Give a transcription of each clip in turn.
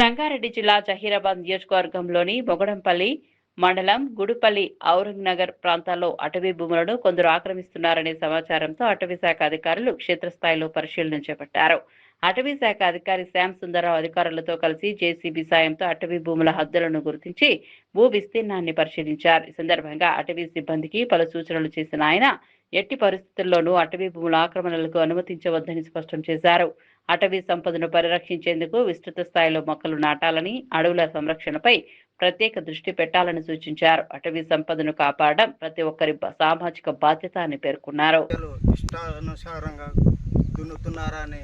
సంగారెడ్డి జిల్లా జహీరాబాద్ నియోజకవర్గంలోని బొగడంపల్లి మండలం గుడుపల్లి ఔరంగ్ నగర్ ప్రాంతాల్లో అటవీ భూములను కొందరు ఆక్రమిస్తున్నారనే సమాచారంతో అటవీ శాఖ అధికారులు క్షేత్రస్థాయిలో పరిశీలన చేపట్టారు. అటవీ శాఖ అధికారి శ్యామ్ సుందరరావు అధికారులతో కలిసి జేసీబీ సాయంతో అటవీ భూముల హద్దులను గుర్తించి భూ విస్తీర్ణాన్ని పరిశీలించారు. ఈ సందర్భంగా అటవీ సిబ్బందికి పలు సూచనలు చేసిన ఆయన ఎట్టి పరిస్థితుల్లోనూ అటవీ భూముల ఆక్రమణలకు అనుమతించవద్దని స్పష్టం చేశారు. అటవీ సంపదను పరిరక్షించేందుకు విస్తృత స్థాయిలో మొక్కలు నాటాలని, అడవుల సంరక్షణపై ప్రత్యేక దృష్టి పెట్టాలని సూచించారు. అటవీ సంపదను కాపాడడం ప్రతి ఒక్కరి సామాజిక బాధ్యత అని పేర్కొన్నారు. ఇష్టానుసారంగా దున్నుతున్నారని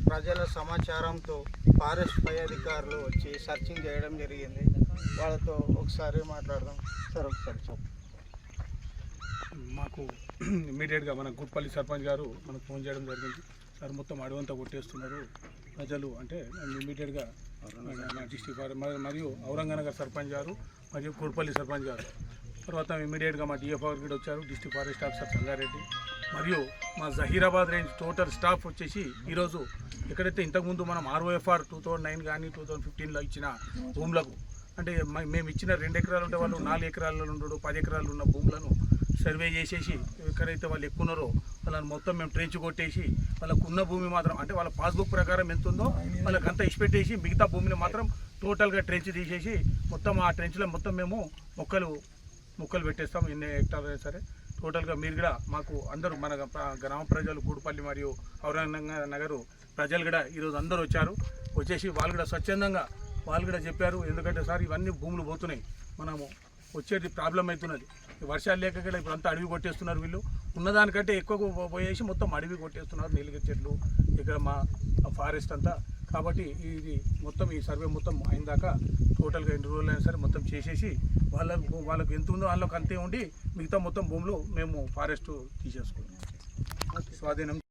ప్రజల సమాచారంతో ఫారెస్ట్ పై అధికారులు వచ్చి సర్చింగ్ చేయడం జరిగింది. వాళ్ళతో ఒకసారి మాట్లాడదాం. సార్ ఒకసారి మాకు ఇమీడియట్గా మన గుట్పల్లి సర్పంచ్ గారు మనకు ఫోన్ చేయడం జరిగింది. సార్ మొత్తం అడవంతా కొట్టేస్తున్నారు ప్రజలు అంటే ఇమీడియట్గా డిస్ట్రిక్ట్ మరియు ఔరంగనగర్ సర్పంచ్ గారు మరియు గుట్పల్లి సర్పంచ్ గారు తర్వాత ఇమీడియట్గా మా డిఎఫ్ఆర్ కూడా వచ్చారు, డిస్ట్రిక్ట్ ఫారెస్ట్ ఆఫీసర్ సంగారెడ్డి మరియు మా జహీరాబాద్ రేంజ్ టోటల్ స్టాఫ్ వచ్చేసి ఈరోజు ఎక్కడైతే ఇంతకుముందు మనం ఆర్ఓఎఫ్ఆర్ 2009 కానీ 2015లో ఇచ్చిన భూములకు అంటే మేము ఇచ్చిన 2 ఎకరాలు ఉంటే వాళ్ళు 4 ఎకరాలలో ఉండడు 10 ఎకరాలు ఉన్న భూములను సర్వే చేసేసి ఎక్కడైతే వాళ్ళు ఎక్కువ ఉన్నారో వాళ్ళని మొత్తం మేము ట్రెంచ్ కొట్టేసి వాళ్ళకు ఉన్న భూమి మాత్రం అంటే వాళ్ళ పాస్బుక్ ప్రకారం ఎంత ఉందో వాళ్ళకంతా ఇచ్చిపెట్టేసి మిగతా భూమిని మాత్రం టోటల్గా ట్రెంచ్ తీసేసి మొత్తం ఆ ట్రెంచ్లో మొత్తం మేము మొక్కలు పెట్టేస్తాం. ఎన్ని హెక్టార్లు అయినా సరే టోటల్గా మీరు కూడా మాకు అందరూ మన గ్రామ ప్రజలు గూడుపల్లి మరియు ఔరంగ నగరు ప్రజలు కూడా ఈరోజు అందరూ వచ్చేసి వాళ్ళు కూడా స్వచ్ఛందంగా వాళ్ళు కూడా చెప్పారు. ఎందుకంటే సార్ ఇవన్నీ భూములు పోతున్నాయి, మనము వచ్చేది ప్రాబ్లం అవుతున్నది, వర్షాలు లేక కూడా ఇప్పుడు అంతా అడవి కొట్టేస్తున్నారు, వీళ్ళు ఉన్నదానికంటే ఎక్కువ పోయేసి మొత్తం అడవి కొట్టేస్తున్నారు, నీలగిరి చెట్లు ఇక్కడ మా ఫారెస్ట్ అంతా. కాబట్టి ఇది మొత్తం ఈ సర్వే మొత్తం అయిన దాకా టోటల్గా 2 రోజులు అయినా సరే మొత్తం చేసేసి వాళ్ళకు ఎంత ఉందో వాళ్ళకి అంతే ఉండి మిగతా మొత్తం భూములు మేము ఫారెస్ట్ తీసేసుకున్నాం స్వాధీనం.